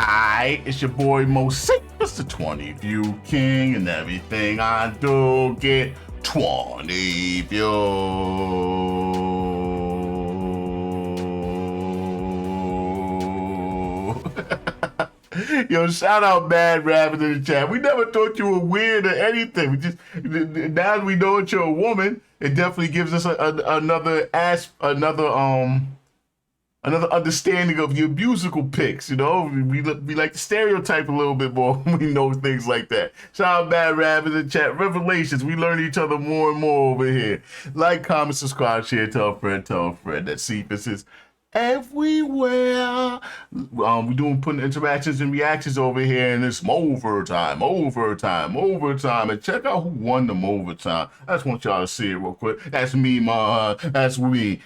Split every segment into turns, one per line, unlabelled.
Hi, it's your boy Moseefus, the 20 view king, and everything I do get 20 views. Yo, shout out Mad Rabbit in the chat. We never thought you were weird or anything. We just now that we know that you're a woman, it definitely gives us another understanding of your musical picks. You know, we like to stereotype a little bit more when we know things like that. Shout out Bad Rabbit in the chat. Revelations, we learn each other more and more over here. Like, comment, subscribe, share, tell a friend. That Cephas is everywhere. We putting interactions and reactions over here, and it's overtime. And check out who won the overtime. I just want y'all to see it real quick. That's me, man. That's me.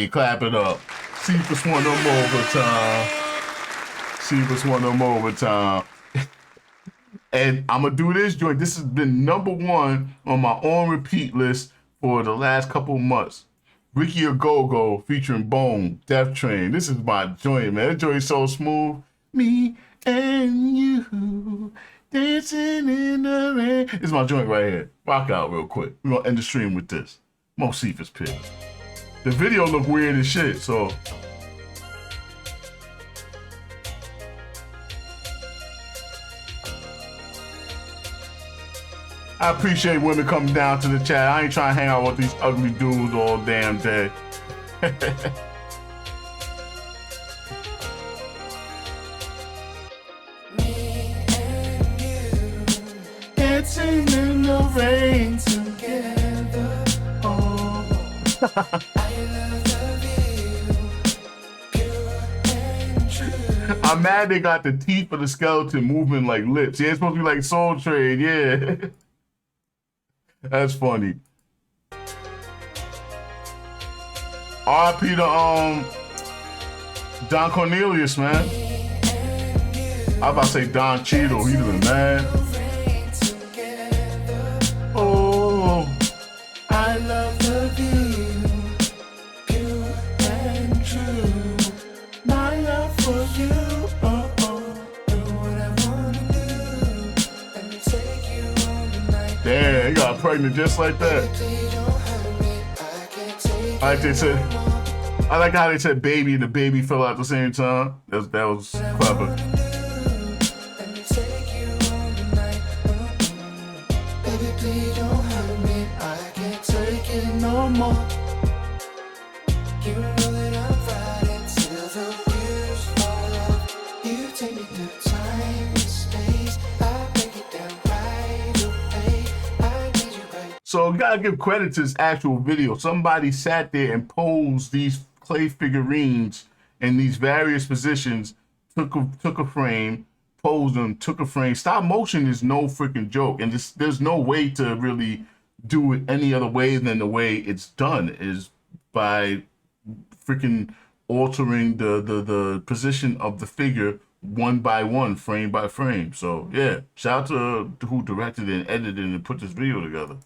Clap it up. Cephas won them overtime. And I'm gonna do this joint. This has been #1 on my on repeat list for the last couple of months. Ricky A Go-Go featuring Bone, Death Train. This is my joint, man. That joint is so smooth. Me and you dancing in the rain. This is my joint right here. Rock out real quick. We're gonna end the stream with this. Moseefus pick. The video look weird as shit, so. I appreciate women coming down to the chat. I ain't trying to hang out with these ugly dudes all damn day. Me and you dancing in the rain together. Oh. I love you, pure and true. I'm mad they got the teeth of the skeleton moving like lips. Yeah, it's supposed to be like Soul Train, yeah. That's funny. R.I.P. to Don Cornelius, man. I was about to say Don Cheadle. He was mad. Oh, I love the view, pure and true. My love for you. Oh, do what I wanna do. Let me take you on tonight. Damn, you got pregnant just like that. I like how they said baby and the baby fell out at the same time. That was clever. Baby, please don't hurt me. I can't take it no more. You know that I'm riding till the wheels fall off. You take me through time and space. I break it down right away. I need you right. So gotta give credit to this actual video. Somebody sat there and posed these clay figurines in these various positions, took a frame, posed them, took a frame. Stop motion is no freaking joke, and there's no way to really do it any other way than the way it's done, is by freaking altering the position of the figure one by one, frame by frame. So yeah, shout out to who directed and edited and put this video together.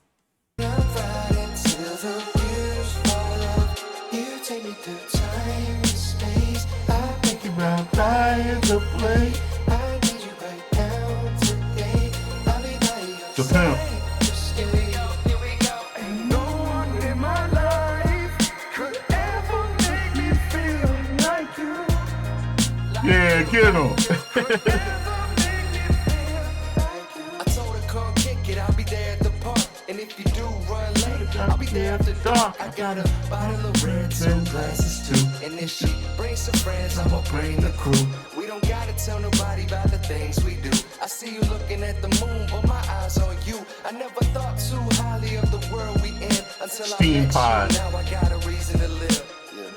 Japan. Ain't no one in my life could ever make me feel like you. Yeah, get on.
I told her come kick it, I'll be there at the park. And if you do run late, I'll be there after dark. I got a bottle of red, 2 glasses too. And if she brings some friends, I'ma bring the crew. We don't gotta tell nobody about the things we do. I see you looking at the moon, but my eyes on you. I never thought too highly of the world we in until
Steam
I met you. Now I got a reason to live.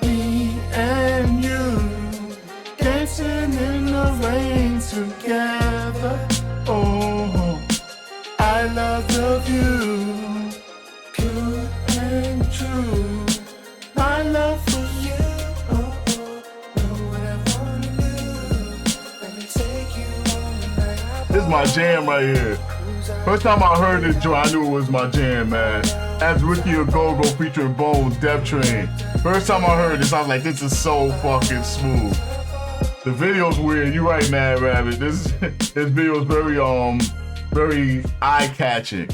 Me and you dancing in the rain together. Oh, I love the view, pure and true. My love for you. Oh, know what I wanna do. Let me take you on tonight. This is my jam right here. First time I heard this joint, I knew it was my jam, man. That's Ricky A Go-Go featuring Bones, Death Train. First time I heard this, I was like, this is so fucking smooth.
The video's weird. You right, Mad Rabbit. This video is very eye-catching.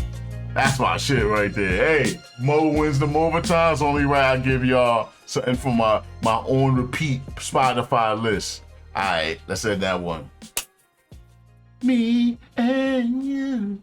That's my shit right there. Hey, Mo wins the Overtime. It's only right I give y'all something from my on repeat Spotify list. All right, let's end that one. Me and you.